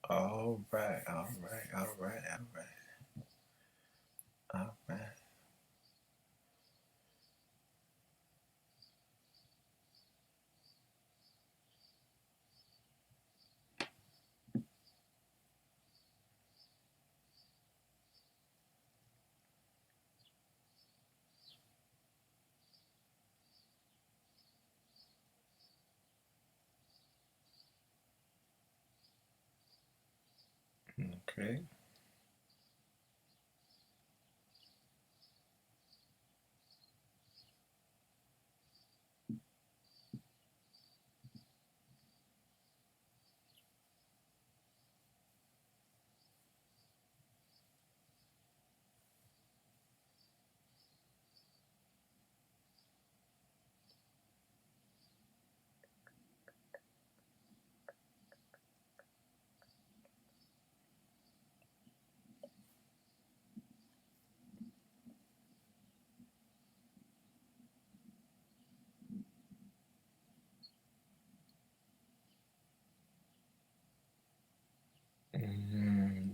All right, all right, all right, all right, all right. Okay.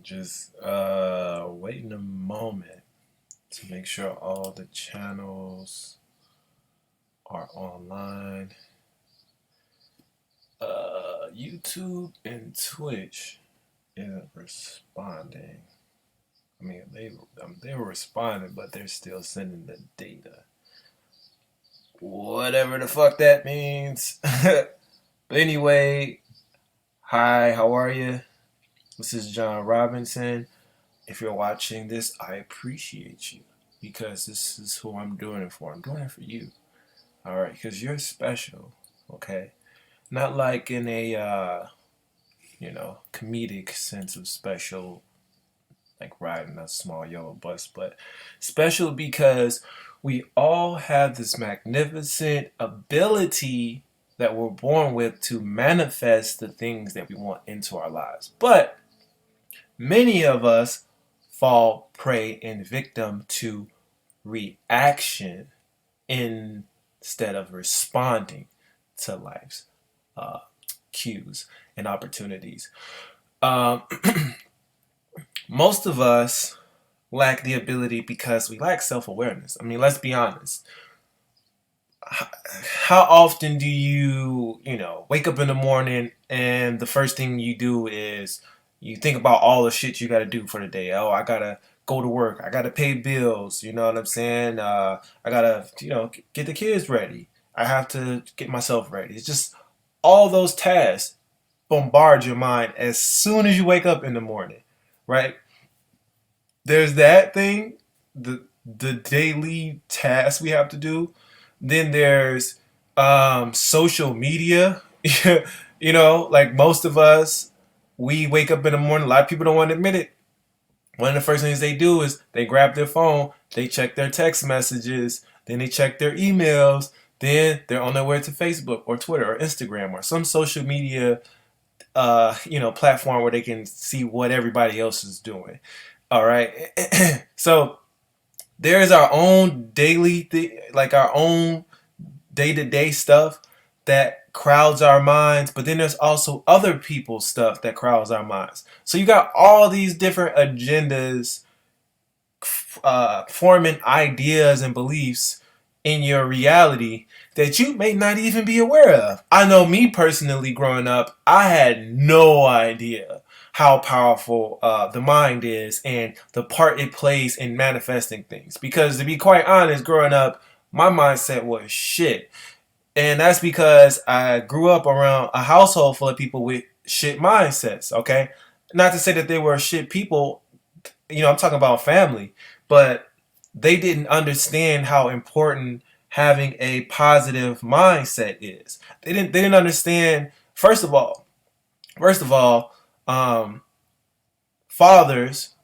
Just waiting a moment to make sure all the channels are online. YouTube and Twitch isn't responding. I mean, they were responding, but they're still sending the data. Whatever the fuck that means. But anyway, hi, how are you? This is John Robinson. If you're watching this, I appreciate you because this is who I'm doing it for. I'm doing it for you. All right, because you're special. Okay, not like in a comedic sense of special, like riding a small yellow bus, but special because we all have this magnificent ability that we're born with to manifest the things that we want into our lives. But many of us fall prey and victim to reaction instead of responding to life's uh, cues and opportunities. Um, Most of us lack the ability because we lack self awareness. I mean, let's be honest. How often do wake up in the morning and the first thing you do is you think about all the shit you got to do for the day? Oh, I got to go to work. I got to pay bills. You know what I'm saying? I got to, get the kids ready. I have to get myself ready. It's just all those tasks bombard your mind as soon as you wake up in the morning, right? There's that thing, the daily tasks we have to do. Then there's social media. Like most of us, we wake up in the morning. A lot of people don't want to admit it. One of the first things they do is they grab their phone, they check their text messages, then they check their emails, then they're on their way to Facebook or Twitter or Instagram or some social media platform where they can see what everybody else is doing. All right. So there is our own daily like our own day-to-day stuff that crowds our minds, but then there's also other people's stuff that crowds our minds. So you got all these different agendas forming ideas and beliefs in your reality that you may not even be aware of. I know me personally growing up, I had no idea how powerful the mind is and the part it plays in manifesting things. Because to be quite honest, growing up, my mindset was shit. And that's because I grew up around a household full of people with shit mindsets, okay? Not to say that they were shit people, I'm talking about family, but they didn't understand how important having a positive mindset is. They didn't understand first of all, um, fathers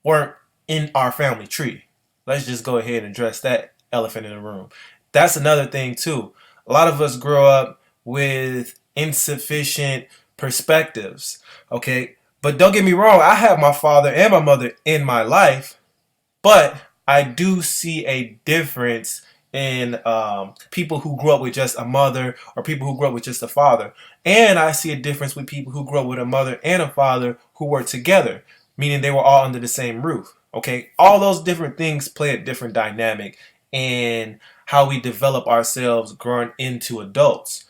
weren't in our family tree. Let's just go ahead and address that elephant in the room. That's another thing too. A lot of us grow up with insufficient perspectives. Okay, but don't get me wrong. I have my father and my mother in my life, but I do see a difference in people who grew up with just a mother or people who grew up with just a father. And I see a difference with people who grew up with a mother and a father who were together, meaning they were all under the same roof. Okay, all those different things play a different dynamic in how we develop ourselves growing into adults.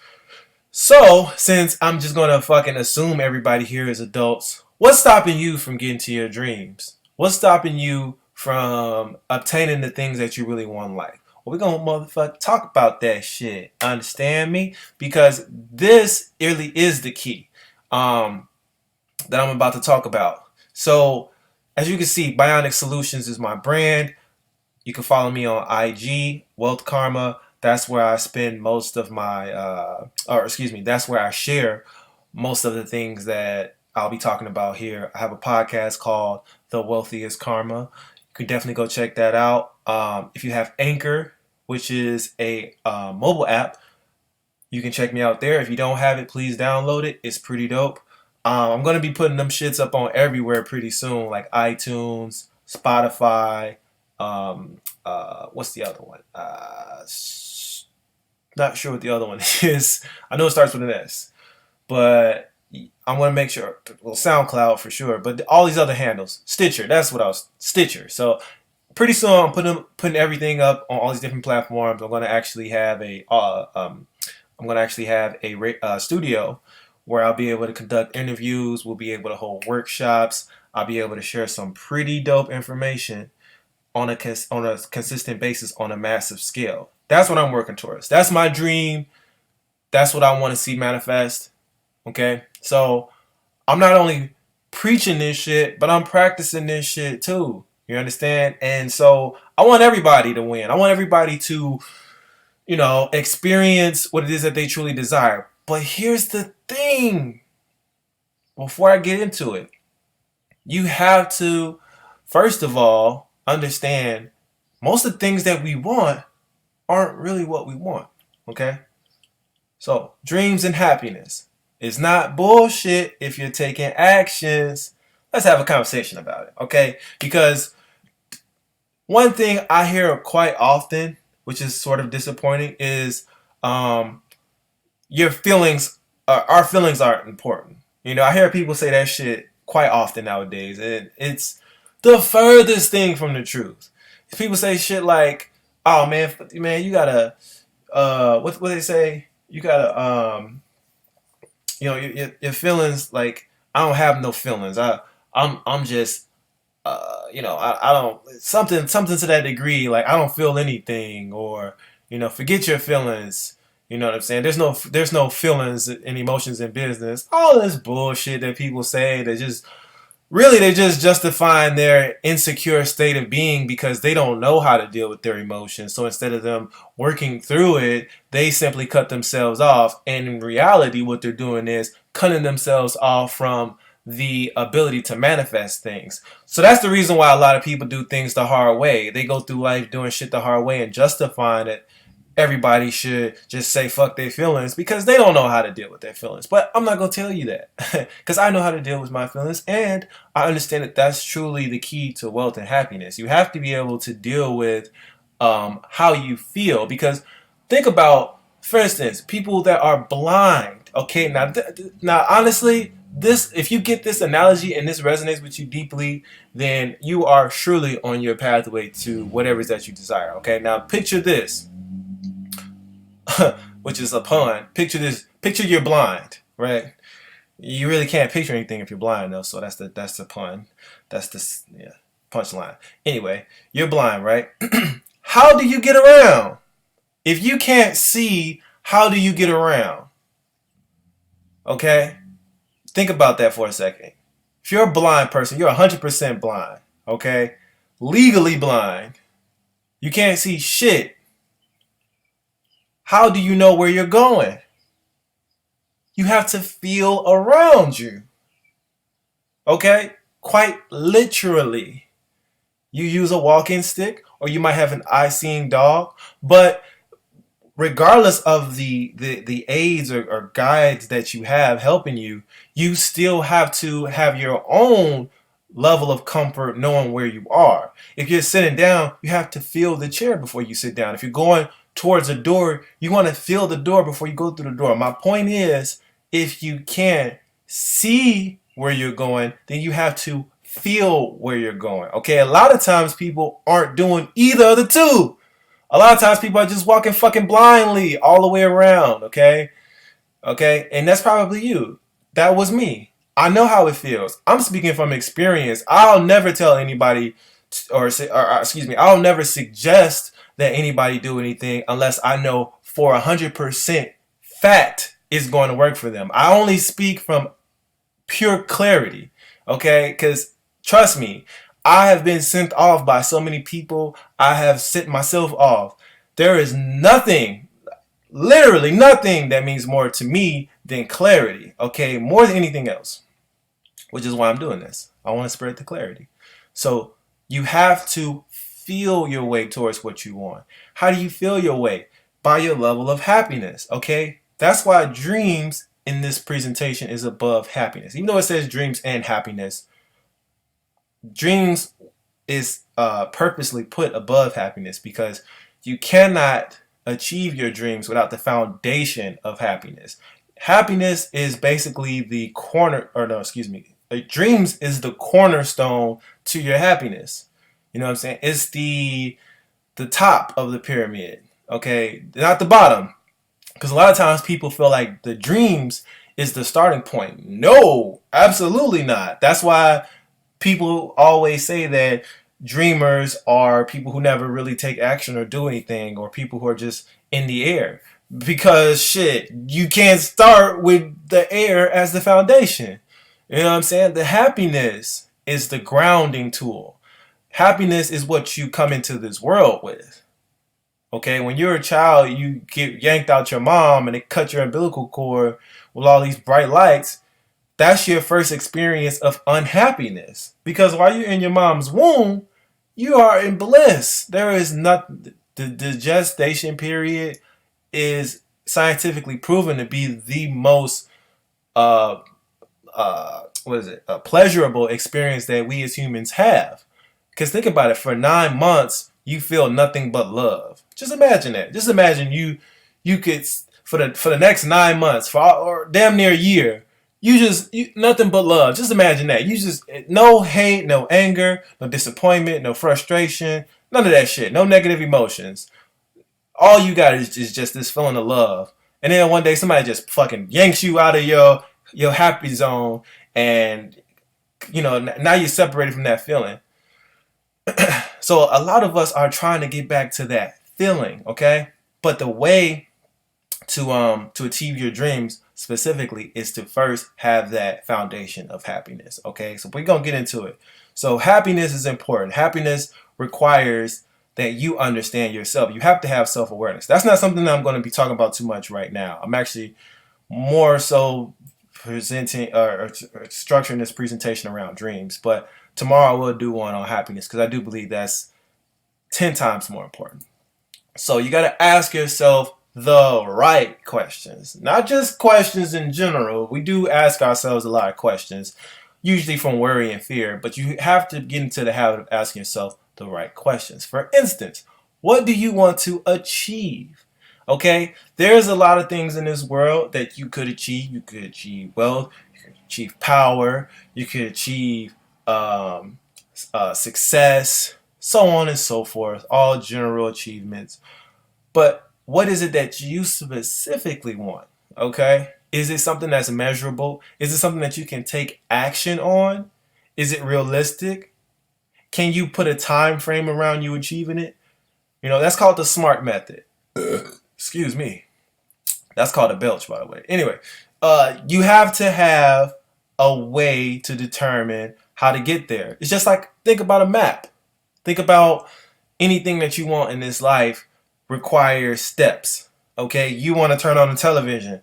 So, since I'm just gonna fucking assume everybody here is adults, what's stopping you from getting to your dreams? What's stopping you from obtaining the things that you really want in life? Well, we're gonna motherfucker talk about that shit. Understand me? Because this really is the key that I'm about to talk about. So, as you can see, Bionic Solutions is my brand. You can follow me on IG, Wealth Karma. That's where I spend most of my, that's where I share most of the things that I'll be talking about here. I have a podcast called The Wealthiest Karma. You can definitely go check that out. If you have Anchor, which is a mobile app, you can check me out there. If you don't have it, please download it. It's pretty dope. I'm going to be putting them shits up on everywhere pretty soon, like iTunes, Spotify. What's the other one? Not sure what the other one is. I know it starts with an S, but I'm gonna make sure. Well, SoundCloud for sure, but all these other handles, Stitcher. That's what I was Stitcher. So pretty soon I'm putting everything up on all these different platforms. I'm gonna actually have a studio where I'll be able to conduct interviews. We'll be able to hold workshops. I'll be able to share some pretty dope information on a consistent basis on a massive scale. That's what I'm working towards. That's my dream. That's what I want to see manifest. Okay? So I'm not only preaching this shit, but I'm practicing this shit too. You understand? And so I want everybody to win. I want everybody to, experience what it is that they truly desire. But here's the thing. Before I get into it, you have to, first of all, understand most of the things that we want aren't really what we want. Okay? So, dreams and happiness is not bullshit if you're taking actions. Let's have a conversation about it, okay? Because one thing I hear quite often, which is sort of disappointing, is your feelings, our feelings aren't important. I hear people say that shit quite often nowadays, and it's the furthest thing from the truth. People say shit like, "Oh man, you gotta, what they say? You gotta, your feelings. Like I don't have no feelings. I'm just, I don't something to that degree. Like I don't feel anything, or forget your feelings." You know what I'm saying? There's no feelings and emotions in business. All this bullshit that people say that just really they're just justifying their insecure state of being because they don't know how to deal with their emotions. So instead of them working through it, they simply cut themselves off. And in reality, what they're doing is cutting themselves off from the ability to manifest things. So that's the reason why a lot of people do things the hard way. They go through life doing shit the hard way and justifying it. Everybody should just say fuck their feelings because they don't know how to deal with their feelings. But I'm not going to tell you that because I know how to deal with my feelings, and I understand that that's truly the key to wealth and happiness. You have to be able to deal with how you feel, because think about, for instance, people that are blind. Okay, now honestly, if you get this analogy and this resonates with you deeply, then you are surely on your pathway to whatever it is that you desire. Okay, now picture this. Which is a pun. Picture this. Picture you're blind, right? You really can't picture anything if you're blind, though. So that's the pun. That's the punchline. Anyway, you're blind, right? How do you get around? If you can't see, how do you get around? Okay, think about that for a second. If you're a blind person, you're 100% blind. Okay, legally blind. You can't see shit. How do you know where you're going? You have to feel around you. Okay? Quite literally. You use a walking stick, or you might have an eye-seeing dog, but regardless of the aids or guides that you have helping you, you still have to have your own level of comfort knowing where you are. If you're sitting down, you have to feel the chair before you sit down. If you're going towards a door, you want to feel the door before you go through the door. My point is, if you can't see where you're going, then you have to feel where you're going. Okay, a lot of times people aren't doing either of the two. A lot of times people are just walking fucking blindly all the way around. Okay, and that's probably you. That was me. I know how it feels. I'm speaking from experience. I'll never tell anybody, excuse me, I'll never suggest that anybody do anything unless I know for 100% fact it's going to work for them. I only speak from pure clarity, okay? Because trust me, I have been sent off by so many people. I have sent myself off. There is nothing, literally nothing, that means more to me than clarity, okay? More than anything else, which is why I'm doing this. I want to spread the clarity. So you have to feel your way towards what you want. How do you feel your way? By your level of happiness, okay? That's why dreams in this presentation is above happiness. Even though it says dreams and happiness, dreams is purposely put above happiness because you cannot achieve your dreams without the foundation of happiness. Happiness is basically the dreams is the cornerstone to your happiness. You know what I'm saying? It's the top of the pyramid, okay? Not the bottom. Because a lot of times people feel like the dreams is the starting point. No, absolutely not. That's why people always say that dreamers are people who never really take action or do anything, or people who are just in the air. Because shit, you can't start with the air as the foundation. You know what I'm saying? The happiness is the grounding tool. Happiness is what you come into this world with. Okay, when you're a child, you get yanked out your mom and they cut your umbilical cord with all these bright lights. That's your first experience of unhappiness. Because while you're in your mom's womb, you are in bliss. There is not the gestation period is scientifically proven to be the most pleasurable experience that we as humans have. Because think about it, for 9 months you feel nothing but love. Just imagine that. Just imagine you could for the next 9 months, or damn near a year, you nothing but love. Just imagine that. You just no hate, no anger, no disappointment, no frustration, none of that shit. No negative emotions. All you got is just this feeling of love. And then one day somebody just fucking yanks you out of your happy zone, and now you're separated from that feeling. So a lot of us are trying to get back to that feeling, okay? But the way to achieve your dreams specifically is to first have that foundation of happiness, okay? So we're going to get into it. So happiness is important. Happiness requires that you understand yourself. You have to have self-awareness. That's not something that I'm going to be talking about too much right now. I'm actually more so presenting or structuring this presentation around dreams, but tomorrow I will do one on happiness because I do believe that's 10 times more important. So you got to ask yourself the right questions, not just questions in general. We do ask ourselves a lot of questions, usually from worry and fear, but you have to get into the habit of asking yourself the right questions. For instance, what do you want to achieve? Okay, there's a lot of things in this world that you could achieve. You could achieve wealth, you could achieve power, you could achieve success, so on and so forth, all general achievements. But what is it that you specifically want? Okay, is it something that's measurable? Is it something that you can take action on? Is it realistic? Can you put a time frame around you achieving it? That's called the SMART method. Excuse me. That's called a belch, by the way. Anyway, you have to have a way to determine how to get there. It's just like, think about a map. Think about anything that you want in this life requires steps. Okay, you want to turn on the television.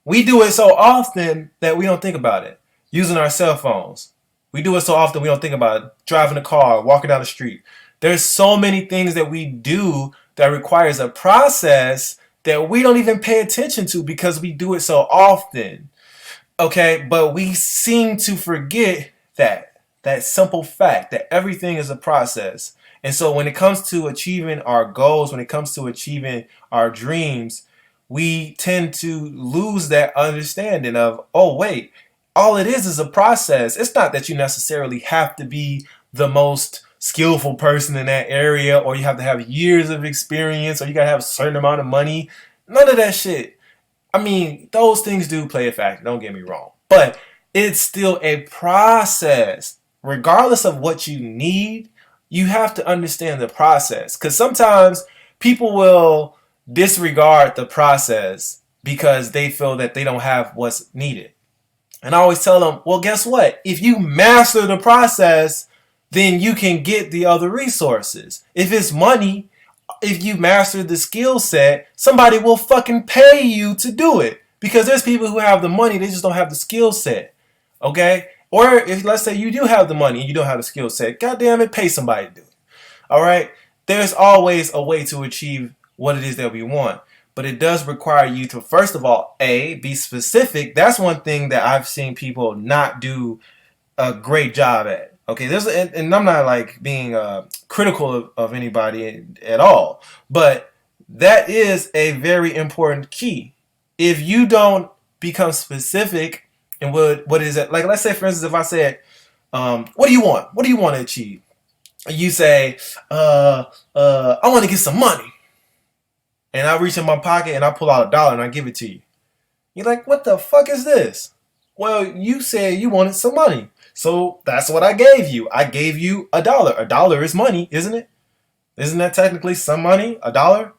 We do it so often that we don't think about it. Using our cell phones. We do it so often we don't think about it. Driving a car, walking down the street. There's so many things that we do that requires a process that we don't even pay attention to because we do it so often. Okay, but we seem to forget that that simple fact that everything is a process. And so when it comes to achieving our goals, when it comes to achieving our dreams, we tend to lose that understanding of, oh, wait, all it is a process. It's not that you necessarily have to be the most skillful person in that area, or you have to have years of experience, or you got to have a certain amount of money. None of that shit. I mean, those things do play a factor, don't get me wrong. But it's still a process. Regardless of what you need, you have to understand the process. Because sometimes people will disregard the process because they feel that they don't have what's needed. And I always tell them, well, guess what? If you master the process, then you can get the other resources. If it's money, if you master the skill set, somebody will fucking pay you to do it. Because there's people who have the money, they just don't have the skill set. Okay? Or if, let's say, you do have the money and you don't have the skill set, goddamn it, pay somebody to do it. Alright? There's always a way to achieve what it is that we want. But it does require you to, first of all, A, be specific. That's one thing that I've seen people not do a great job at. Okay, and I'm not like being critical of anybody at all, but that is a very important key. If you don't become specific in what is it, like, let's say for instance, if I said, what do you want? What do you want to achieve? You say, I want to get some money, and I reach in my pocket and I pull out $1 and I give it to you. You're like, what the fuck is this? Well, you said you wanted some money. So that's what I gave you. I gave you $1. $1 is money, isn't it? Isn't that technically some money? $1?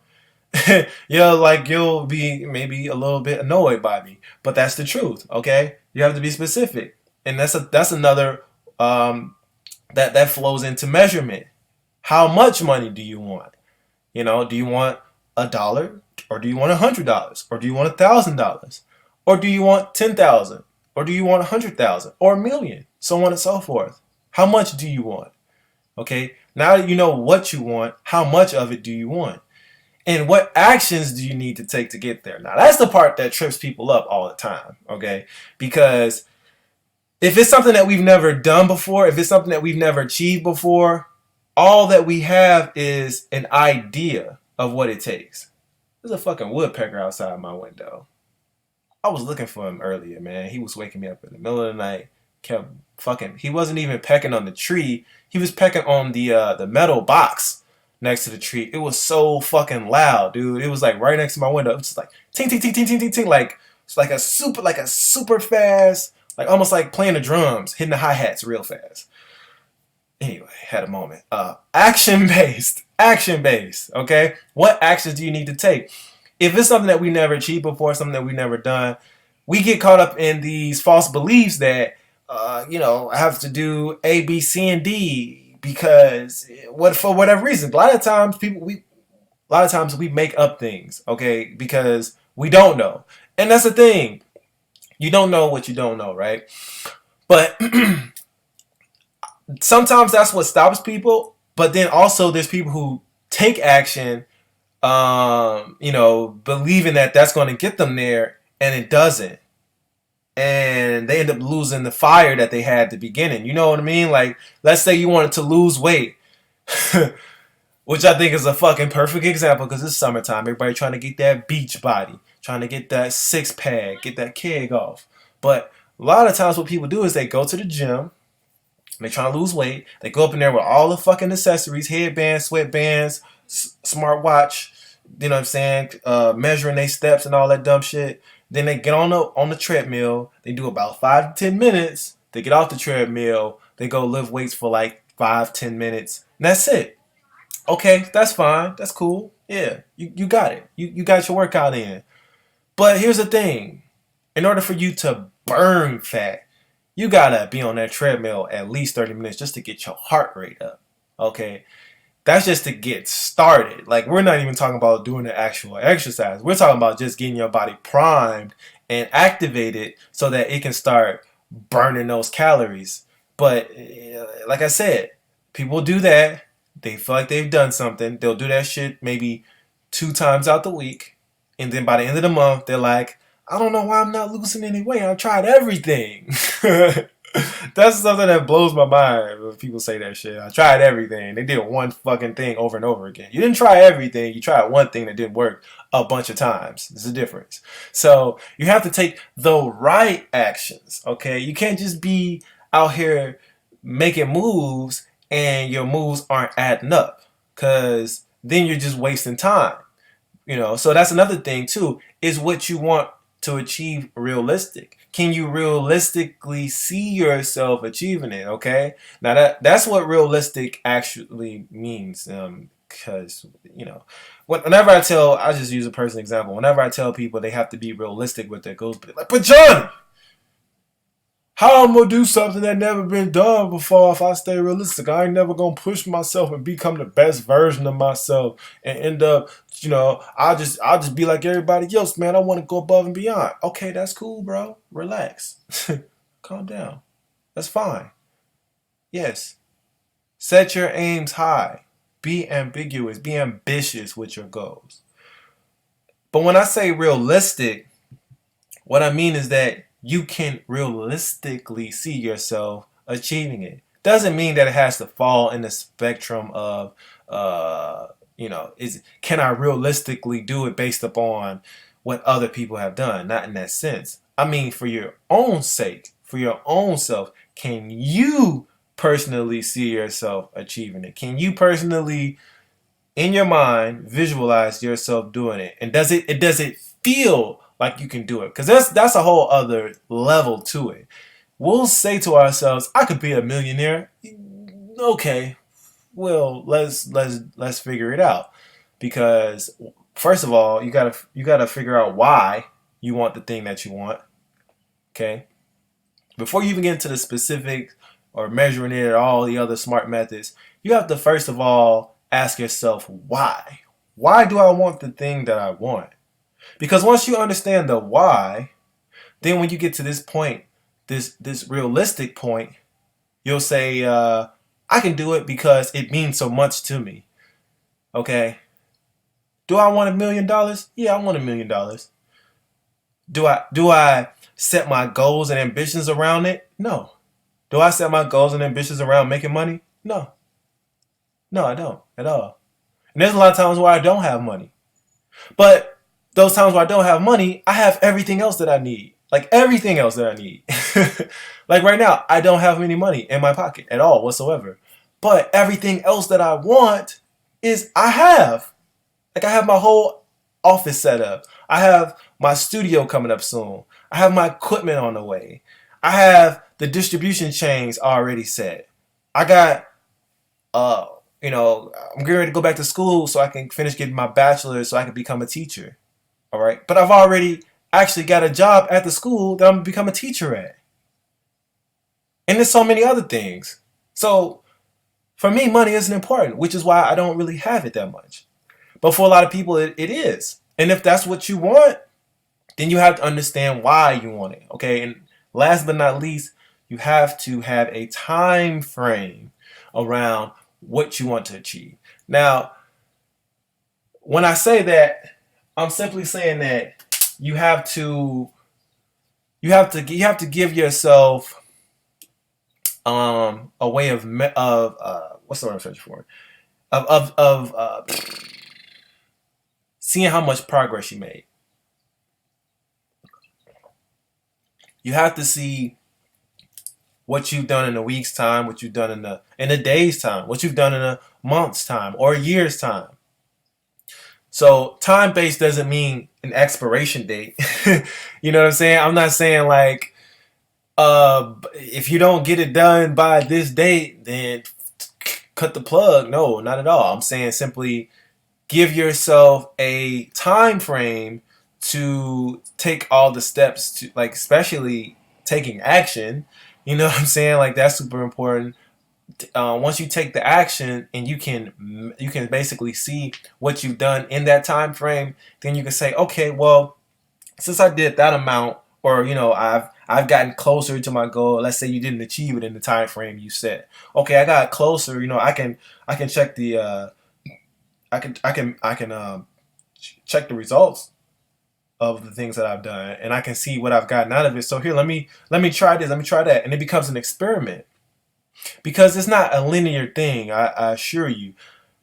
Yeah, like you'll be maybe a little bit annoyed by me, but that's the truth. Okay, you have to be specific, and that's another that flows into measurement. How much money do you want? You know, do you want $1, or do you want $100, or do you want $1,000, or do you want 10,000, or do you want 100,000, or a million? So on and so forth. How much do you want? Okay, now that you know what you want, how much of it do you want? And what actions do you need to take to get there? Now, that's the part that trips people up all the time, okay? Because if it's something that we've never done before, if it's something that we've never achieved before, all that we have is an idea of what it takes. There's a fucking woodpecker outside my window. I was looking for him earlier, man. He was waking me up in the middle of the night. Kept fucking. He wasn't even pecking on the tree. He was pecking on the metal box next to the tree. It was so fucking loud, dude. It was like right next to my window. It was just like ting ting ting ting ting ting ting. Like it's like a super fast, like almost like playing the drums, hitting the hi hats real fast. Anyway, had a moment. Action based. Okay, what actions do you need to take? If it's something that we never achieved before, something that we never done, we get caught up in these false beliefs that I have to do A, B, C, and D because for whatever reason. A lot of times we make up things, okay, because we don't know, and that's the thing. You don't know what you don't know, right? But sometimes that's what stops people. But then also there's people who take action, believing that that's going to get them there, and it doesn't. And they end up losing the fire that they had at the beginning. You know what I mean? Like, let's say you wanted to lose weight, which I think is a fucking perfect example because it's summertime. Everybody trying to get that beach body, trying to get that six pack, get that keg off. But a lot of times what people do is they go to the gym, they try to lose weight, they go up in there with all the fucking accessories, headbands, sweatbands, smartwatch, you know what I'm saying, measuring their steps and all that dumb shit. Then they get on the treadmill. They do about 5 to 10 minutes. They get off the treadmill. They go lift weights for like 5-10 minutes. And that's it. Okay, that's fine. That's cool. Yeah, you got it. You got your workout in. But here's the thing. In order for you to burn fat, you gotta be on that treadmill at least 30 minutes just to get your heart rate up. Okay? That's just to get started. Like, we're not even talking about doing the actual exercise. We're talking about just getting your body primed and activated so that it can start burning those calories. But like I said, people do that. They feel like they've done something. They'll do that shit maybe 2 times out the week. And then by the end of the month, they're like, I don't know why I'm not losing any weight. I've tried everything. That's something that blows my mind when people say that shit. I tried everything. They did one fucking thing over and over again. You didn't try everything. You tried one thing that didn't work a bunch of times. There's a difference. So you have to take the right actions. Okay, you can't just be out here making moves and your moves aren't adding up, because then you're just wasting time. So that's another thing too, is what you want to achieve realistic. Can you realistically see yourself achieving it? Okay, now that's what realistic actually means. Because whenever I just use a personal example. Whenever I tell people they have to be realistic with their goals, but John, how I'm gonna do something that never been done before if I stay realistic? I ain't never gonna push myself and become the best version of myself and end up, I'll just be like everybody else, man. I want to go above and beyond. Okay, that's cool, bro. Relax. Calm down. That's fine. Yes. Set your aims high. Be ambiguous. Be ambitious with your goals. But when I say realistic, what I mean is that you can realistically see yourself achieving it. Doesn't mean that it has to fall in the spectrum of, can I realistically do it based upon what other people have done? Not in that sense. I mean, for your own sake, for your own self, can you personally see yourself achieving it? Can you personally, in your mind, visualize yourself doing it? And does it feel like you can do it? Because that's a whole other level to it. We'll say to ourselves, I could be a millionaire. Okay, well, let's figure it out. Because first of all, you gotta figure out why you want the thing that you want. Okay, before you even get into the specifics or measuring it or all the other smart methods, you have to first of all ask yourself why. Why do I want the thing that I want? Because once you understand the why, then when you get to this point, this realistic point, you'll say, I can do it because it means so much to me. Okay. Do I want $1 million? Yeah, I want $1 million. Do I set my goals and ambitions around it? No. Do I set my goals and ambitions around making money? No. No, I don't at all. And there's a lot of times where I don't have money. But those times where I don't have money, I have everything else that I need. Like everything else that I need. Like right now, I don't have any money in my pocket at all whatsoever. But everything else that I want is I have. Like I have my whole office set up. I have my studio coming up soon. I have my equipment on the way. I have the distribution chains already set. I got uh I'm getting ready to go back to school so I can finish getting my bachelor's so I can become a teacher. All right. But I've already actually got a job at the school that I'm going to become a teacher at. And there's so many other things. So for me, money isn't important, which is why I don't really have it that much. But for a lot of people, it is. And if that's what you want, then you have to understand why you want it. Okay. And last but not least, you have to have a time frame around what you want to achieve. Now, when I say that, I'm simply saying that you have to give yourself a way of what's the word I'm searching for, of seeing how much progress you made. You have to see what you've done in a week's time, what you've done in a day's time, what you've done in a month's time or a year's time. So time based doesn't mean an expiration date. You know what I'm saying? I'm not saying like if you don't get it done by this date, then cut the plug. No, not at all. I'm saying simply give yourself a time frame to take all the steps to, like, especially taking action. You know what I'm saying? Like that's super important. Once you take the action and you can basically see what you've done in that time frame, then you can say, okay, well, since I did that amount, or I've gotten closer to my goal. Let's say you didn't achieve it in the time frame you set. Okay, I got closer. I can check the I can check the results of the things that I've done, and I can see what I've gotten out of it. So here, let me try this, let me try that, and it becomes an experiment because it's not a linear thing. I assure you,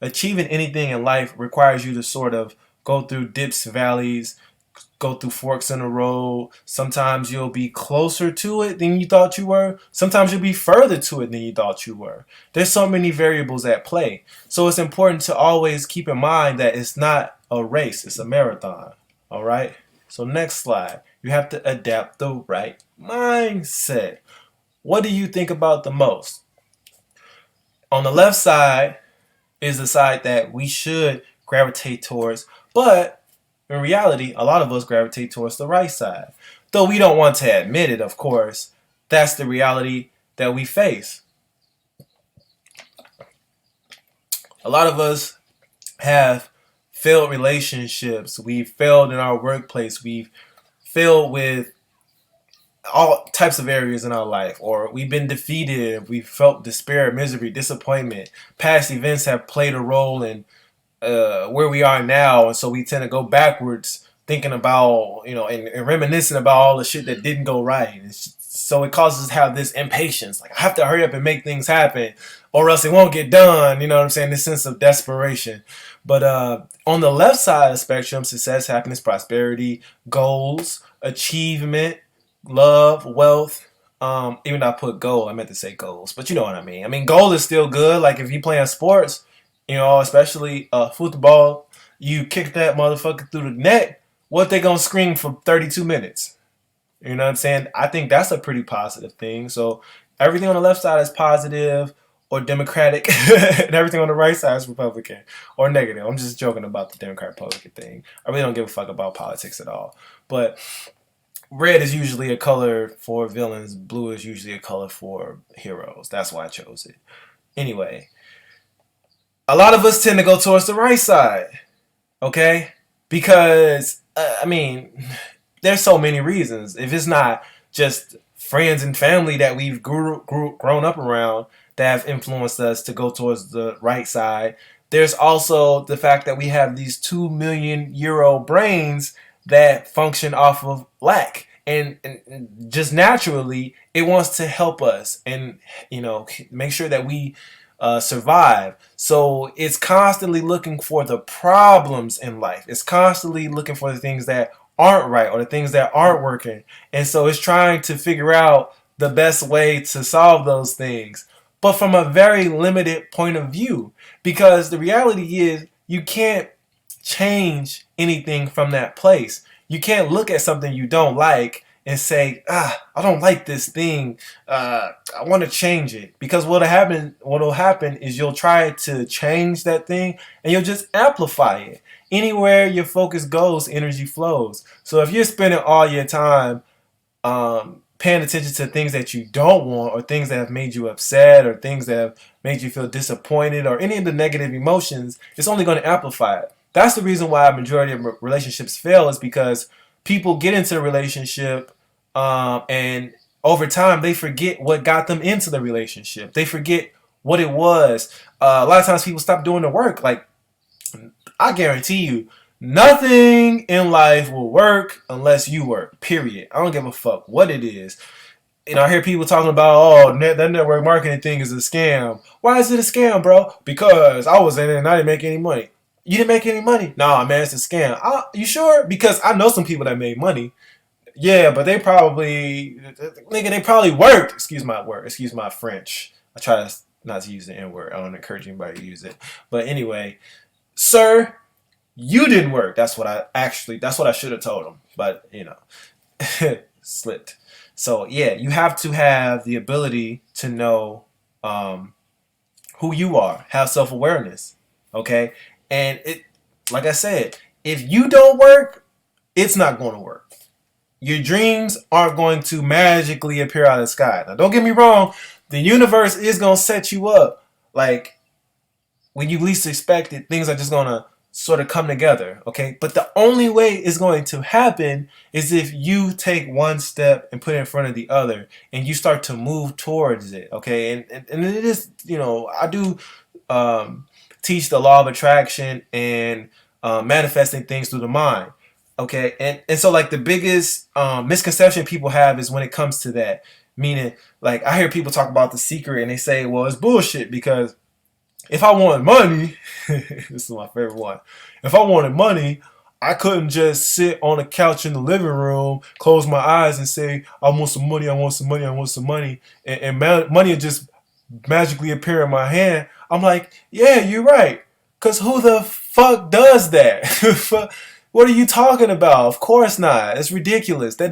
achieving anything in life requires you to sort of go through dips, valleys, go through forks in the road. Sometimes you'll be closer to it than you thought you were. Sometimes you'll be further to it than you thought you were. There's so many variables at play. So it's important to always keep in mind that it's not a race, it's a marathon. All right? So next slide. You have to adapt the right mindset. What do you think about the most? On the left side is the side that we should gravitate towards, but in reality, a lot of us gravitate towards the right side. Though we don't want to admit it, of course, that's the reality that we face. A lot of us have failed relationships. We've failed in our workplace. We've failed with all types of areas in our life, or we've been defeated. We've felt despair, misery, disappointment. Past events have played a role in where we are now, and so we tend to go backwards, thinking about and reminiscing about all the shit that didn't go right. So it causes us to have this impatience, like I have to hurry up and make things happen, or else it won't get done. You know what I'm saying? This sense of desperation. But on the left side of the spectrum, success, happiness, prosperity, goals, achievement, love, wealth. Even though I put goal, I meant to say goals, but you know what I mean. I mean, goal is still good. Like if you playing sports, especially football, you kick that motherfucker through the net. What they gonna scream for 32 minutes? You know what I'm saying? I think that's a pretty positive thing. So everything on the left side is positive or Democratic, and everything on the right side is Republican or negative. I'm just joking about the Democrat-Republican thing. I really don't give a fuck about politics at all. But red is usually a color for villains. Blue is usually a color for heroes. That's why I chose it. Anyway, a lot of us tend to go towards the right side, okay? Because, there's so many reasons. If it's not just friends and family that we've grown up around that have influenced us to go towards the right side, there's also the fact that we have these 2 million-year brains that function off of lack. And just naturally, it wants to help us and, make sure that we survive. So it's constantly looking for the problems in life. It's constantly looking for the things that aren't right or the things that aren't working. And so it's trying to figure out the best way to solve those things, but from a very limited point of view. Because the reality is you can't change anything from that place. You can't look at something you don't like and say, I don't like this thing. I want to change it. Because what'll happen is you'll try to change that thing and you'll just amplify it. Anywhere your focus goes, energy flows. So if you're spending all your time paying attention to things that you don't want, or things that have made you upset, or things that have made you feel disappointed, or any of the negative emotions, it's only going to amplify it. That's the reason why a majority of relationships fail, is because people get into the relationship and over time they forget what got them into the relationship. They forget what it was. A lot of times people stop doing the work. Like, I guarantee you, nothing in life will work unless you work, period. I don't give a fuck what it is. I hear people talking about, that network marketing thing is a scam. Why is it a scam, bro? Because I was in it and I didn't make any money. You didn't make any money? Nah, man, it's a scam. You sure? Because I know some people that made money. Yeah, but they probably worked. Excuse my French. I try not to use the N word. I don't encourage anybody to use it. But anyway, sir, you didn't work. That's what I should have told him. But, slipped. So, yeah, you have to have the ability to know who you are, have self-awareness, okay? And like I said, if you don't work, it's not going to work. Your dreams aren't going to magically appear out of the sky. Now, don't get me wrong. The universe is going to set you up. Like, when you least expect it, things are just going to sort of come together, okay? But the only way it's going to happen is if you take one step and put it in front of the other, and you start to move towards it, okay? And it is, I do teach the law of attraction and manifesting things through the mind. Okay, and so like the biggest misconception people have is when it comes to that. Meaning, like I hear people talk about The Secret and they say, well, it's bullshit because if I wanted money, this is my favorite one. If I wanted money, I couldn't just sit on a couch in the living room, close my eyes, and say, "I want some money. I want some money. I want some money," and money would just magically appear in my hand. I'm like, yeah, you're right. Cause who the fuck does that? What are you talking about? Of course not. It's ridiculous. That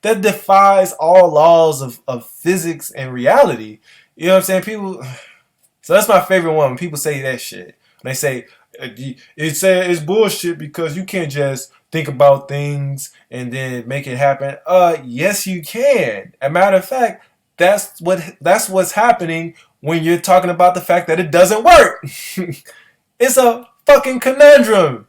defies all laws of physics and reality. You know what I'm saying? People. So that's my favorite one when people say that shit. When they say it's bullshit because you can't just think about things and then make it happen. Yes you can. As a matter of fact, that's what's happening when you're talking about the fact that it doesn't work. It's a fucking conundrum.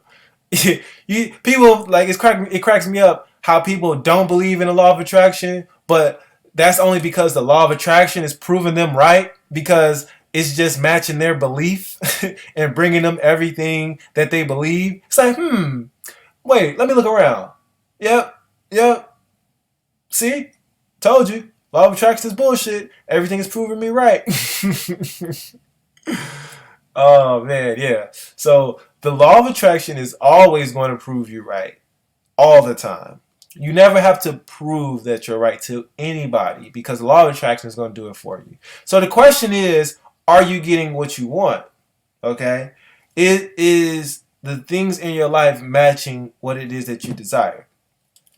People like it cracks me up how people don't believe in the law of attraction, but that's only because the law of attraction is proving them right because it's just matching their belief and bringing them everything that they believe. It's like, wait, let me look around. Yep, yep. See, told you. Law of attraction is bullshit. Everything is proving me right. Oh man, yeah. So the law of attraction is always going to prove you right all the time. You never have to prove that you're right to anybody because the law of attraction is going to do it for you. So the question is, are you getting what you want? Okay? It is the things in your life matching what it is that you desire.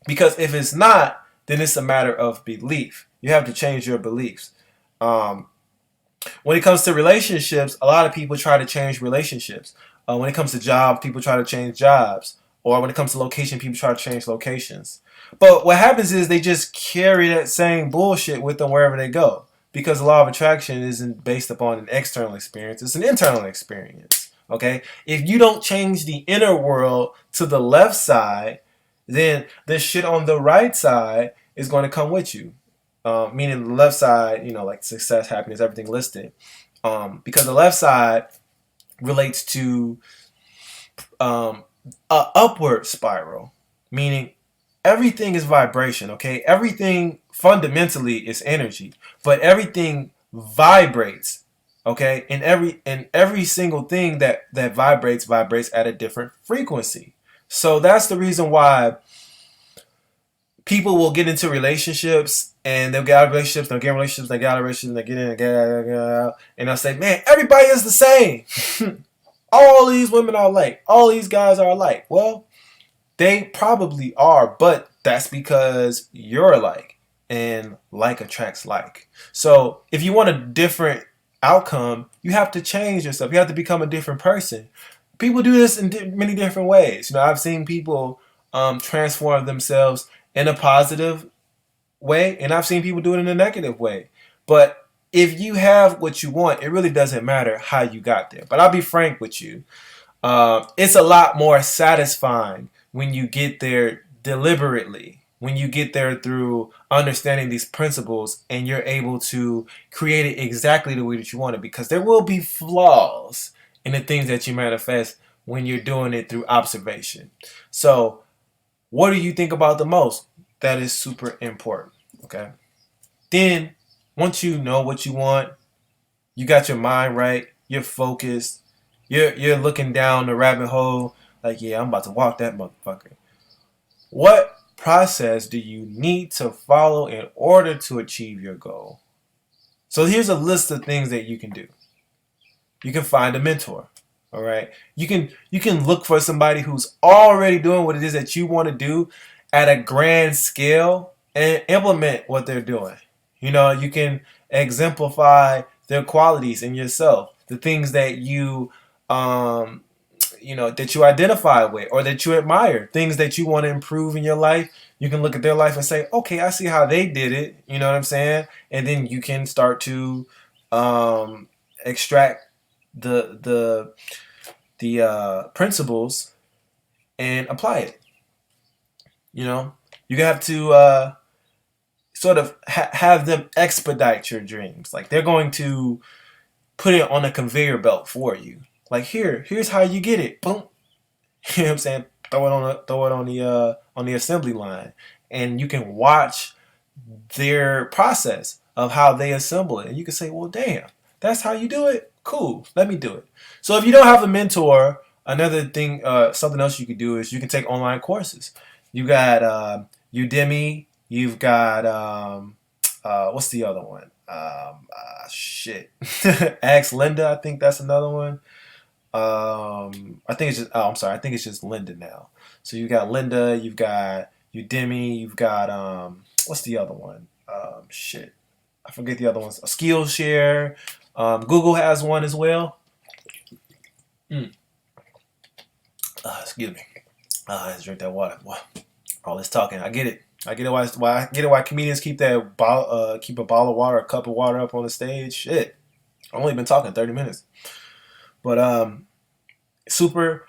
Because if it's not, then it's a matter of belief. You have to change your beliefs. Um, when it comes to relationships, a lot of people try to change relationships. When it comes to jobs, people try to change jobs. Or when it comes to location, people try to change locations. But what happens is they just carry that same bullshit with them wherever they go. Because the law of attraction isn't based upon an external experience, it's an internal experience. Okay? If you don't change the inner world to the left side, then the shit on the right side is going to come with you. Meaning the left side, like success, happiness, everything listed. Because the left side relates to a upward spiral, meaning everything is vibration. Okay, everything fundamentally is energy, but everything vibrates. Okay, and every single thing that vibrates at a different frequency. So that's the reason why people will get into relationships and they'll get out of relationships, they'll get in relationships, they get out of relationships, they get in, get out, and they'll say, man, everybody is the same. All these women are alike. All these guys are alike. Well, they probably are, but that's because you're alike. And like attracts like. So if you want a different outcome, you have to change yourself. You have to become a different person. People do this in many different ways. I've seen people transform themselves in a positive way, and I've seen people do it in a negative way. But if you have what you want, it really doesn't matter how you got there. But I'll be frank with you. It's a lot more satisfying when you get there deliberately, when you get there through understanding these principles and you're able to create it exactly the way that you want it, because there will be flaws in the things that you manifest when you're doing it through observation. So what do you think about the most? That is super important. Okay. Then once you know what you want, you got your mind right, you're focused, you're looking down the rabbit hole like, yeah, I'm about to walk that motherfucker. What process do you need to follow in order to achieve your goal? So here's a list of things that you can do. You can find a mentor. All right. You can look for somebody who's already doing what it is that you want to do at a grand scale and implement what they're doing. You can exemplify their qualities in yourself, the things that that you identify with or that you admire, things that you want to improve in your life. You can look at their life and say, okay, I see how they did it. You know what I'm saying? And then you can start to extract the principles and apply it. You have to sort of have them expedite your dreams. Like they're going to put it on a conveyor belt for you. Like here's how you get it. Boom. You know what I'm saying? on the assembly line, and you can watch their process of how they assemble it. And you can say, well, damn, that's how you do it? Cool, let me do it. So if you don't have a mentor, another thing, something else you could do is you can take online courses. You got Udemy, you've got, what's the other one? Shit. Ask Linda, I think that's another one. I think it's just, oh, I'm sorry, I think it's just Linda now. So you got Linda, you've got Udemy, you've got, what's the other one? Shit. I forget the other ones. Skillshare. Google has one as well. Mm. Excuse me. Let's drink that water. Wow. All this talking, I get it. I get it why comedians keep keep a bottle of water, a cup of water up on the stage. Shit. I've only been talking 30 minutes. But super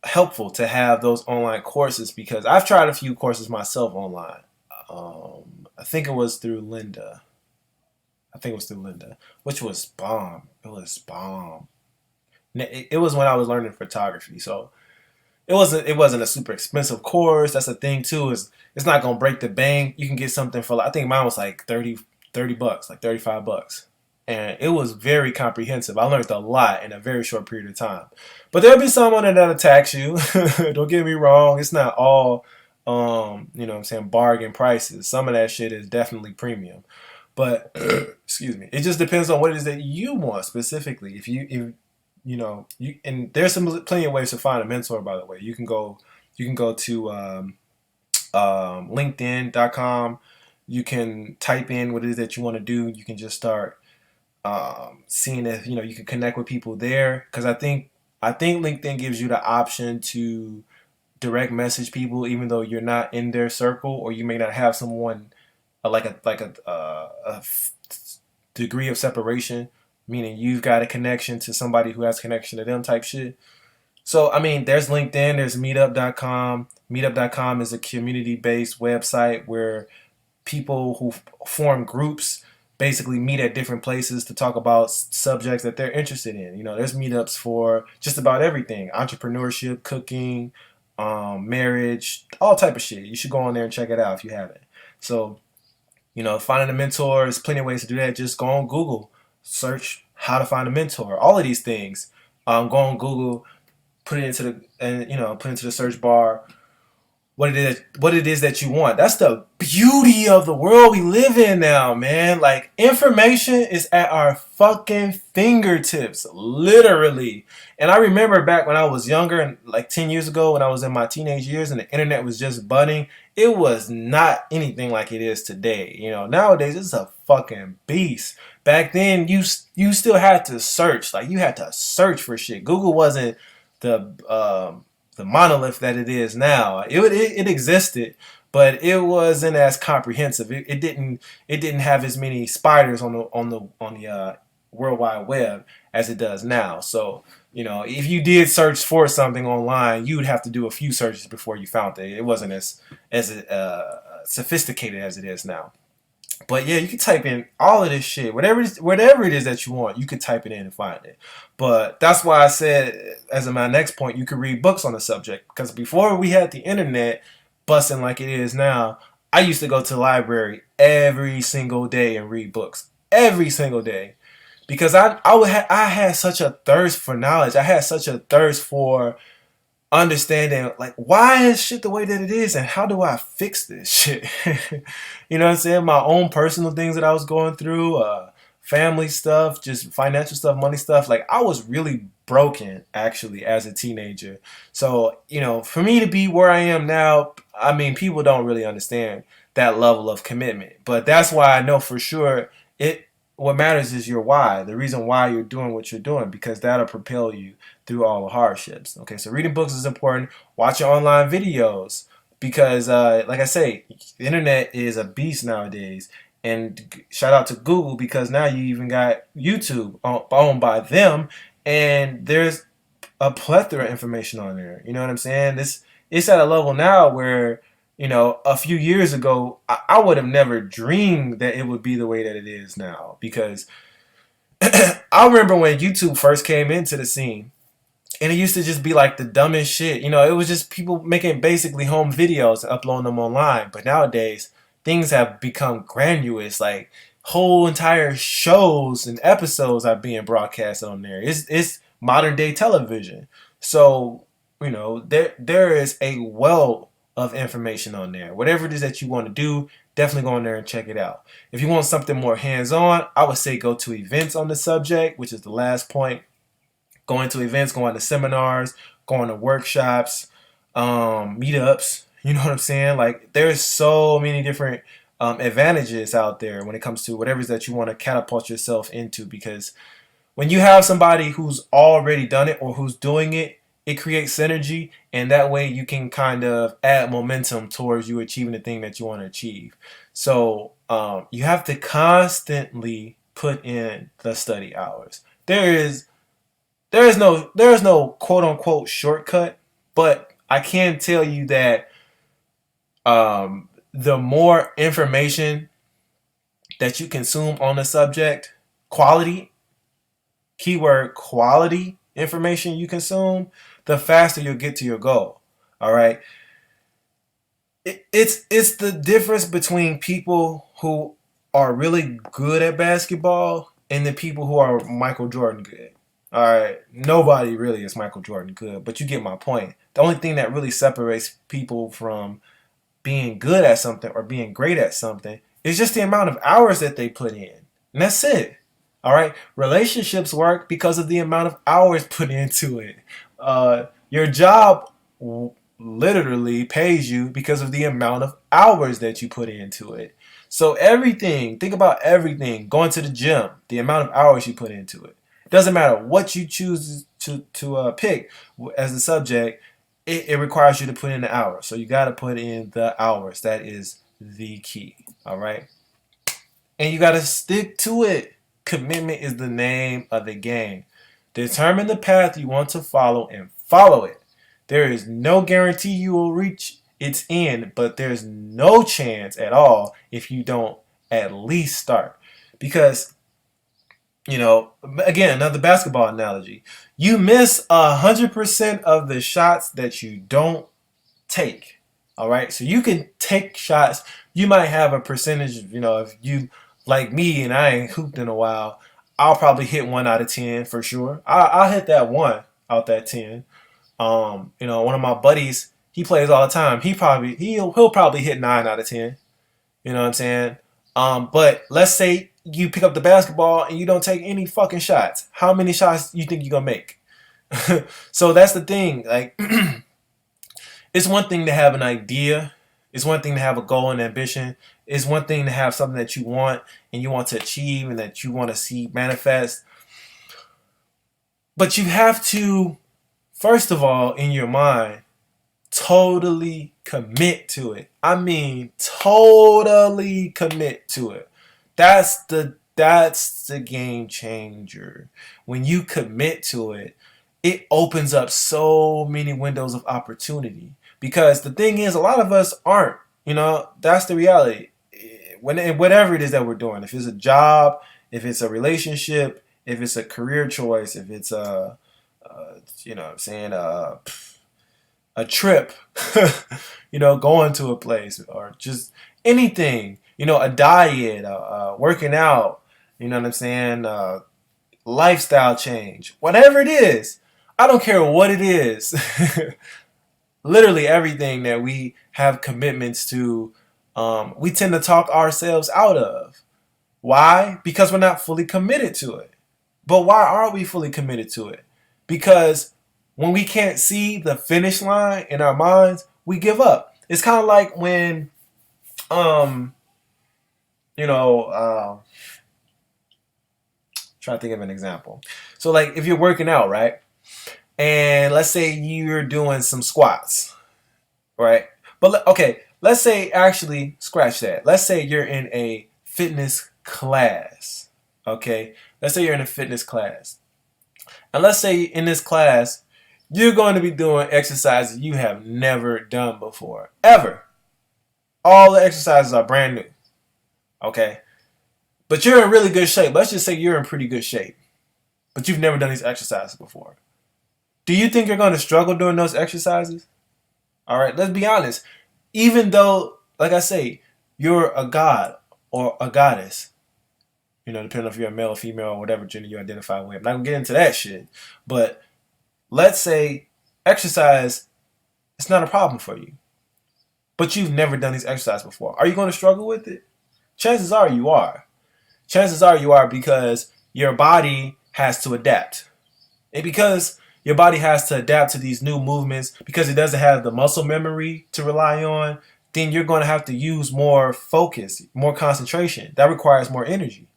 helpful to have those online courses because I've tried a few courses myself online. I think it was through Linda. Which was bomb. It was bomb. It was when I was learning photography, so it wasn't a super expensive course. That's the thing too, is it's not gonna break the bank. You can get something for, I think mine was like 30 bucks, like $35. And it was very comprehensive. I learned a lot in a very short period of time. But there'll be someone that attacks you. Don't get me wrong. It's not all, you know what I'm saying, bargain prices. Some of that shit is definitely premium. But, excuse me, it just depends on what it is that you want specifically. If you know, and there's plenty of ways to find a mentor, by the way. You can go to LinkedIn.com. You can type in what it is that you want to do. You can just start seeing if you can connect with people there, because I think LinkedIn gives you the option to direct message people even though you're not in their circle, or you may not have someone degree of separation, meaning you've got a connection to somebody who has a connection to them type shit. So I mean, there's LinkedIn, there's Meetup.com. Meetup.com is a community-based website where people who form groups basically meet at different places to talk about subjects that they're interested in. There's meetups for just about everything: entrepreneurship, cooking, marriage, all type of shit. You should go on there and check it out if you haven't. So, finding a mentor, there's plenty of ways to do that. Just go on Google, search how to find a mentor. All of these things. Go on Google, put it into the search bar what it is that you want. That's the beauty of the world we live in now, man. Like, information is at our fucking fingertips, literally. And I remember back when I was younger, and like 10 years ago, when I was in my teenage years and the internet was just budding, it was not anything like it is today. Nowadays it's a fucking beast. Back then you still had to search. Like, you had to search for shit. Google wasn't the monolith that it is now. It existed, but it wasn't as comprehensive. It didn't have as many spiders on the World Wide Web as it does now. So if you did search for something online, you would have to do a few searches before you found it. It wasn't as sophisticated as it is now. But yeah, you can type in all of this shit, whatever it is that you want, you could type it in and find it. But that's why I said, as my next point, you could read books on the subject. Because before we had the internet busting like it is now, I used to go to the library every single day and read books every single day, because I had such a thirst for knowledge. I had such a thirst for understanding, like, why is shit the way that it is, and how do I fix this shit? You know what I'm saying? My own personal things that I was going through, family stuff, just financial stuff, money stuff. Like, I was really broken actually as a teenager. So, for me to be where I am now, I mean, people don't really understand that level of commitment. But that's why I know for sure what matters is your why, the reason why you're doing what you're doing, because that'll propel you through all the hardships. Okay, so reading books is important. Watching online videos, because like I say, the internet is a beast nowadays. And shout out to Google, because now you even got YouTube owned by them, and there's a plethora of information on there. You know what I'm saying? It's at a level now where, a few years ago, I would have never dreamed that it would be the way that it is now. Because I remember when YouTube first came into the scene, And it used to just be like the dumbest shit. You know, it was just people making basically home videos and uploading them online. But nowadays, things have become grandiose. Like whole entire shows and episodes are being broadcast on there. It's modern day television. So, you know, there is a well of information on there. Whatever it is that you want to do, definitely go in there and check it out. If you want something more hands-on, I would say go to events on the subject, which is the last point. Going to events, going to seminars, going to workshops, meetups. You know what I'm saying? Like there's so many different advantages out there when it comes to whatever it is that you want to catapult yourself into. Because when you have somebody who's already done it or who's doing it, it creates synergy, and that way you can kind of add momentum towards you achieving the thing that you want to achieve. So you have to constantly put in the study hours. There is no quote unquote shortcut, but I can tell you that the more information that you consume on the subject, quality, keyword quality information you consume, the faster you'll get to your goal. All right. It's the difference between people who are really good at basketball and the people who are Michael Jordan good. All right, nobody really is Michael Jordan good, but you get my point. The only thing that really separates people from being good at something or being great at something is just the amount of hours that they put in. And that's it. All right. Relationships work because of the amount of hours put into it. Your job literally pays you because of the amount of hours that you put into it. So everything, think about everything. Going to the gym, the amount of hours you put into it. It doesn't matter what you choose to pick as the subject. It requires you to put in the hours. So you got to put in the hours. That is the key. All right. And you got to stick to it. Commitment is the name of the game. Determine the path you want to follow and follow it. There is no guarantee you will reach its end, but there's no chance at all if you don't at least start. Because, you know, again, another basketball analogy. You miss 100% of the shots that you don't take. All right. So you can take shots. You might have a percentage, you know, if you like me and I ain't hooped in a while, I'll probably hit 1 out of 10 for sure. I'll hit that 1 out of that 10. You know, one of my buddies, he plays all the time. He'll probably hit 9 out of 10. You know what I'm saying? But let's say you pick up the basketball and you don't take any fucking shots. How many shots you think you're gonna make? So that's the thing. Like, it's one thing to have an idea. It's one thing to have a goal and ambition. It's one thing to have something that you want and you want to achieve and that you want to see manifest. But you have to, first of all, in your mind, totally commit to it. I mean, totally commit to it. That's the game changer. When you commit to it, it opens up so many windows of opportunity. Because the thing is, a lot of us aren't. You know, that's the reality. Whatever it is that we're doing, if it's a job, if it's a relationship, if it's a career choice, if it's you know what I'm saying, a trip, you know, going to a place or just anything, you know, a diet, working out, you know what I'm saying, lifestyle change, whatever it is, I don't care what it is. Literally everything that we have commitments to, we tend to talk ourselves out of. Why? Because we're not fully committed to it. But why aren't we fully committed to it? Because when we can't see the finish line in our minds, we give up. It's kind of like when, you know, trying to think of an example. So like if you're working out, right? And let's say you're doing some squats, right? But okay, let's say actually scratch that. Let's say you're in a fitness class, okay? Let's say you're in a fitness class. And let's say in this class, you're going to be doing exercises you have never done before, ever. All the exercises are brand new, okay? But you're in really good shape. Let's just say you're in pretty good shape, but you've never done these exercises before. Do you think you're going to struggle during those exercises? All right, let's be honest. Even though, like I say, you're a god or a goddess, depending on if you're a male or female or whatever gender you identify with. I'm not going to get into that shit. But let's say exercise is not a problem for you, but you've never done these exercises before. Are you going to struggle with it? Chances are you are. Chances are you are because your body has to adapt. And because your body has to adapt to these new movements, because it doesn't have the muscle memory to rely on, then you're going to have to use more focus, more concentration. That requires more energy.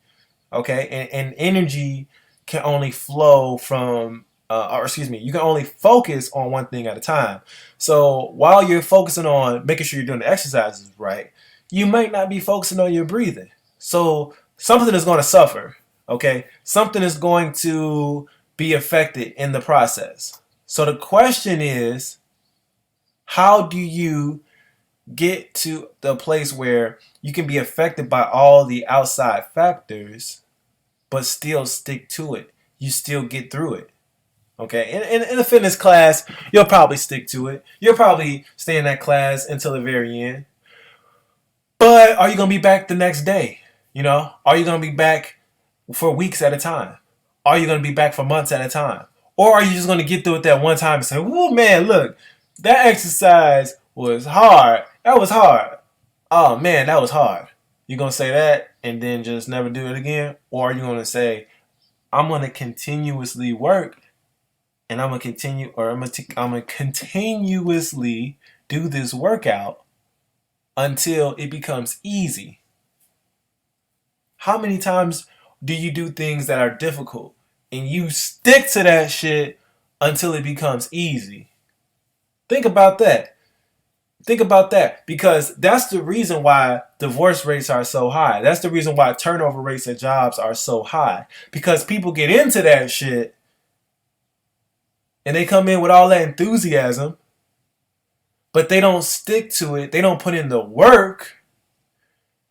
Okay? And energy can only flow from, you can only focus on one thing at a time. So while you're focusing on making sure you're doing the exercises right, you might not be focusing on your breathing. So something is going to suffer. Okay? Something is going to be affected in the process. So the question is, how do you get to the place where you can be affected by all the outside factors, but still stick to it? You still get through it. Okay, in a fitness class, you'll probably stick to it. You'll probably stay in that class until the very end. But are you going to be back the next day? Are you going to be back for weeks at a time? Are you going to be back for months at a time? Or are you just going to get through it that one time and say, "Oh man, look, that exercise was hard. That was hard. Oh man, that was hard." You're going to say that and then just never do it again? Or are you going to say, "I'm going to continuously work and I'm going to continuously do this workout until it becomes easy"? How many times do you do things that are difficult and you stick to that shit until it becomes easy? Think about that. Think about that, because that's the reason why divorce rates are so high. That's the reason why turnover rates at jobs are so high, because people get into that shit and they come in with all that enthusiasm, but they don't stick to it. They don't put in the work.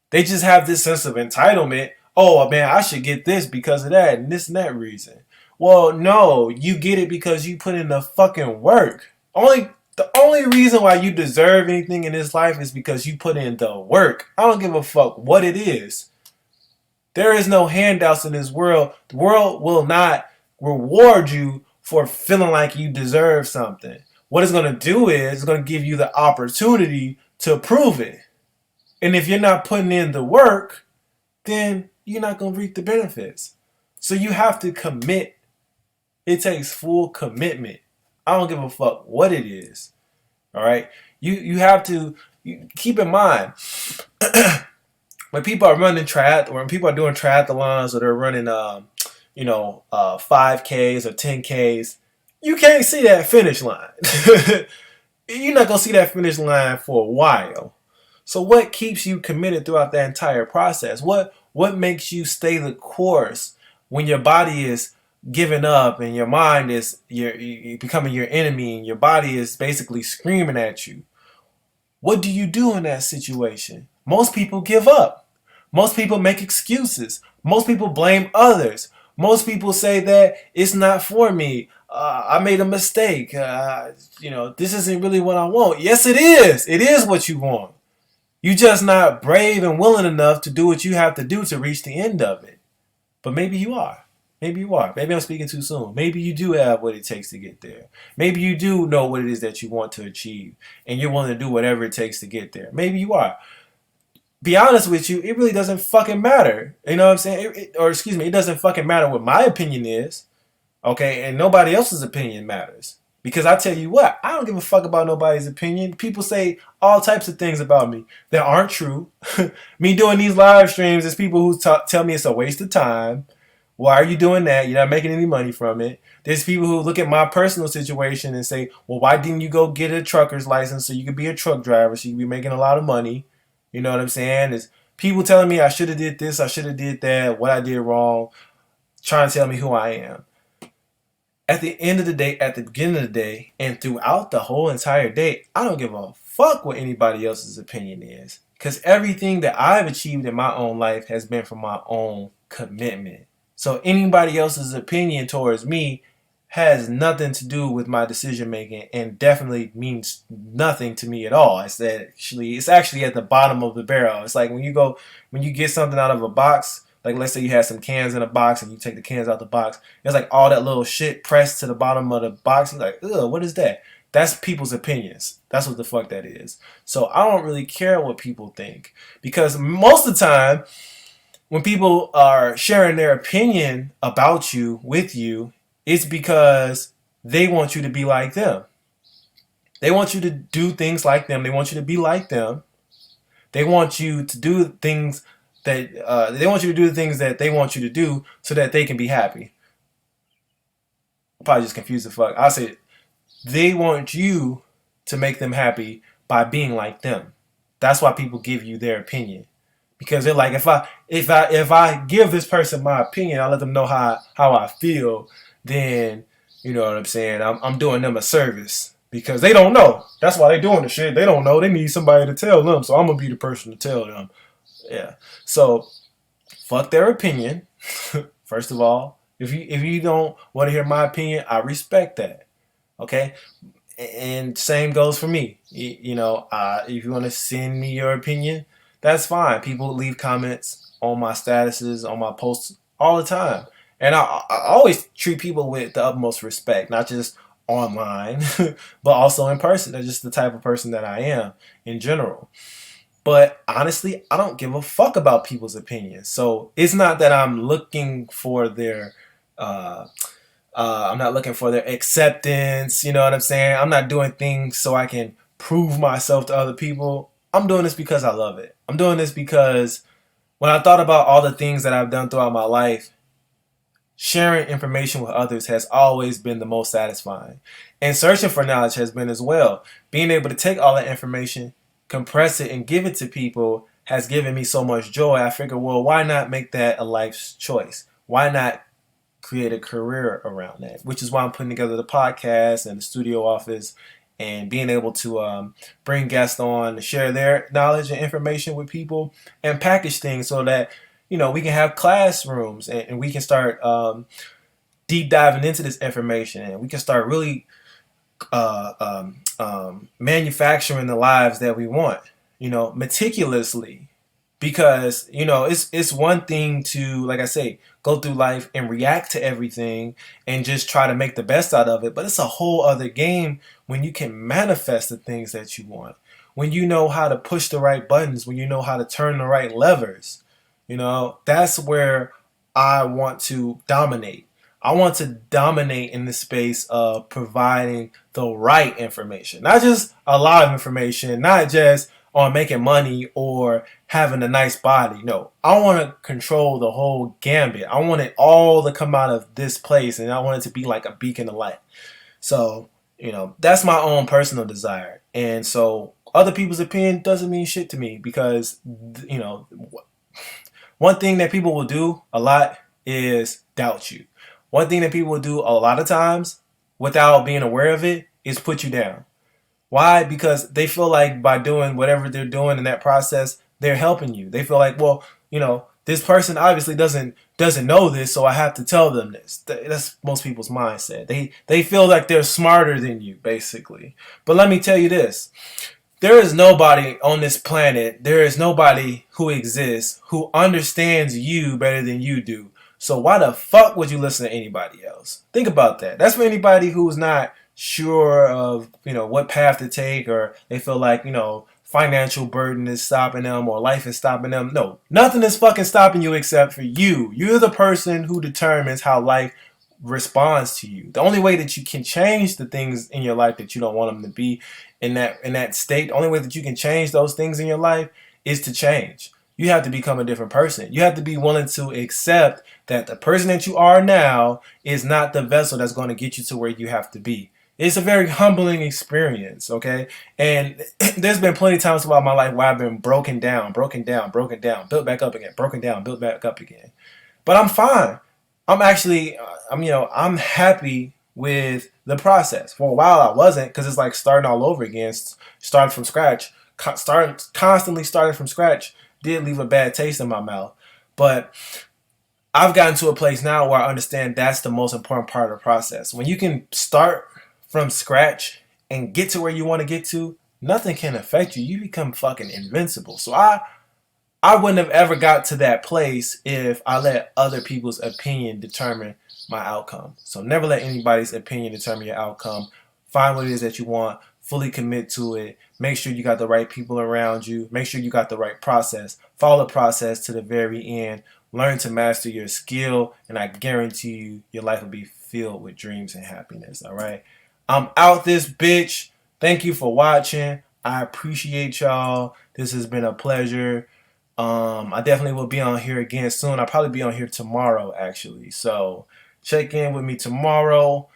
They just have this sense of entitlement. Oh man, I should get this because of that and this and that reason. Well, no, you get it because you put in the fucking work. The only reason why you deserve anything in this life is because you put in the work. I don't give a fuck what it is. There is no handouts in this world. The world will not reward you for feeling like you deserve something. What it's going to do is it's going to give you the opportunity to prove it. And if you're not putting in the work, then you're not going to reap the benefits. So you have to commit. It takes full commitment. I don't give a fuck what it is. All right? You have to keep in mind when people are running when people are doing triathlons or they're running 5Ks or 10Ks, you can't see that finish line. You're not going to see that finish line for a while. So what keeps you committed throughout that entire process? What makes you stay the course when your body is giving up and your mind is you're becoming your enemy and your body is basically screaming at you? What do you do in that situation? Most people give up. Most people make excuses. Most people blame others. Most people say that it's not for me. I made a mistake. This isn't really what I want. Yes, it is. It is what you want. You're just not brave and willing enough to do what you have to do to reach the end of it. But maybe you are. Maybe you are. Maybe I'm speaking too soon. Maybe you do have what it takes to get there. Maybe you do know what it is that you want to achieve, and you're willing to do whatever it takes to get there. Maybe you are. Be honest with you, it really doesn't fucking matter. You know what I'm saying? It doesn't fucking matter what my opinion is. Okay? And nobody else's opinion matters. Because I tell you what, I don't give a fuck about nobody's opinion. People say all types of things about me that aren't true. Me doing these live streams, there's people who tell me it's a waste of time. Why are you doing that? You're not making any money from it. There's people who look at my personal situation and say, well, why didn't you go get a trucker's license so you could be a truck driver so you could be making a lot of money? You know what I'm saying? There's people telling me I should have did this, I should have did that, what I did wrong, trying to tell me who I am. At the end of the day, at the beginning of the day, and throughout the whole entire day, I don't give a fuck what anybody else's opinion is. Because everything that I've achieved in my own life has been from my own commitment. So anybody else's opinion towards me has nothing to do with my decision making and definitely means nothing to me at all. It's actually at the bottom of the barrel. It's like when you get something out of a box, like let's say you had some cans in a box and you take the cans out the box, there's like all that little shit pressed to the bottom of the box. You're like, ugh, what is that? That's people's opinions. That's what the fuck that is. So I don't really care what people think, because most of the time when people are sharing their opinion about you with you, it's because they want you to be like them. They want you to do things like them. They want you to be like them. They want you to do things they want you to do the things that they want you to do so that they can be happy. Probably just confused the fuck. I said they want you to make them happy by being like them. That's why people give you their opinion, because they're like, if I give this person my opinion, I let them know how I feel, then you know what I'm saying. I'm doing them a service, because they don't know. That's why they doing the shit. They don't know. They need somebody to tell them. So I'm gonna be the person to tell them. Yeah. So fuck their opinion. First of all, if you don't want to hear my opinion, I respect that. Okay. And same goes for me. If you want to send me your opinion, that's fine. People leave comments on my statuses, on my posts all the time. And I always treat people with the utmost respect, not just online, but also in person. That's just the type of person that I am in general. But honestly, I don't give a fuck about people's opinions. So it's not that uh, I'm not looking for their acceptance. You know what I'm saying? I'm not doing things so I can prove myself to other people. I'm doing this because I love it. I'm doing this because when I thought about all the things that I've done throughout my life, sharing information with others has always been the most satisfying. And searching for knowledge has been as well. Being able to take all that information, compress it, and give it to people has given me so much joy. I figured, well, why not make that a life's choice? Why not create a career around that? Which is why I'm putting together the podcast and the studio office, and being able to bring guests on to share their knowledge and information with people, and package things so that we can have classrooms, and we can start deep diving into this information, and we can start really manufacturing the lives that we want, meticulously. Because it's one thing to, like I say, go through life and react to everything and just try to make the best out of it, but it's a whole other game when you can manifest the things that you want, when you know how to push the right buttons, when you know how to turn the right levers. That's where I want to dominate. I want to dominate in the space of providing the right information, not just a lot of information, not just on making money or having a nice body. No, I want to control the whole gambit. I want it all to come out of this place, and I want it to be like a beacon of light. So, that's my own personal desire. And so other people's opinion doesn't mean shit to me, because, one thing that people will do a lot is doubt you. One thing that people will do a lot of times without being aware of it is put you down. Why? Because they feel like by doing whatever they're doing in that process, they're helping you. They feel like, well, this person obviously doesn't know this, so I have to tell them this. That's most people's mindset. They feel like they're smarter than you, basically. But let me tell you this. There is nobody on this planet, there is nobody who exists who understands you better than you do. So why the fuck would you listen to anybody else? Think about that. That's for anybody who's not sure of, what path to take, or they feel like, financial burden is stopping them, or life is stopping them. No, nothing is fucking stopping you except for you. You're the person who determines how life responds to you. The only way that you can change the things in your life that you don't want them to be in that state, the only way that you can change those things in your life is to change. You have to become a different person. You have to be willing to accept that the person that you are now is not the vessel that's going to get you to where you have to be. It's a very humbling experience, okay? And there's been plenty of times throughout my life where I've been broken down, built back up again, broken down, built back up again. But I'm fine. I'm happy with the process. For a while I wasn't, because it's like starting all over again, starting from scratch, constantly starting from scratch did leave a bad taste in my mouth. But I've gotten to a place now where I understand that's the most important part of the process. When you can start from scratch and get to where you want to get to, nothing can affect you. You become fucking invincible. So I wouldn't have ever got to that place if I let other people's opinion determine my outcome. So never let anybody's opinion determine your outcome. Find what it is that you want, fully commit to it. Make sure you got the right people around you. Make sure you got the right process. Follow the process to the very end. Learn to master your skill, and I guarantee you your life will be filled with dreams and happiness. All right. I'm out this bitch. Thank you for watching. I appreciate y'all. This has been a pleasure. I definitely will be on here again soon. I'll probably be on here tomorrow, actually. So check in with me tomorrow.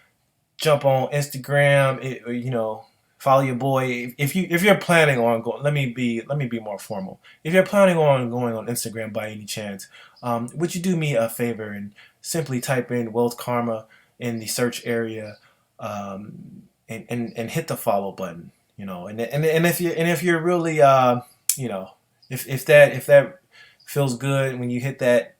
Jump on Instagram. Follow your boy. If you're planning on going, let me be more formal. If you're planning on going on Instagram by any chance, would you do me a favor and simply type in Wealth Karma in the search area, and hit the follow button. And if you're really you know if that feels good when you hit that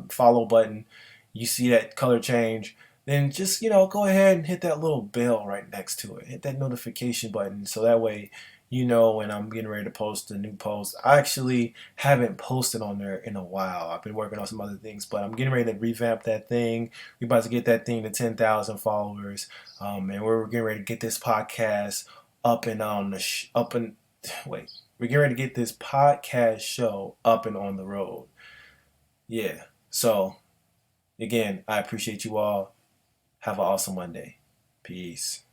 follow button, you see that color change, then just go ahead and hit that little bell right next to it. Hit that notification button so that way when I'm getting ready to post a new post. I actually haven't posted on there in a while. I've been working on some other things, but I'm getting ready to revamp that thing. We're about to get that thing to 10,000 followers, and we're getting ready to get this podcast up and on the up and wait. We're getting ready to get this podcast show up and on the road. Yeah. So again, I appreciate you all. Have an awesome Monday. Peace.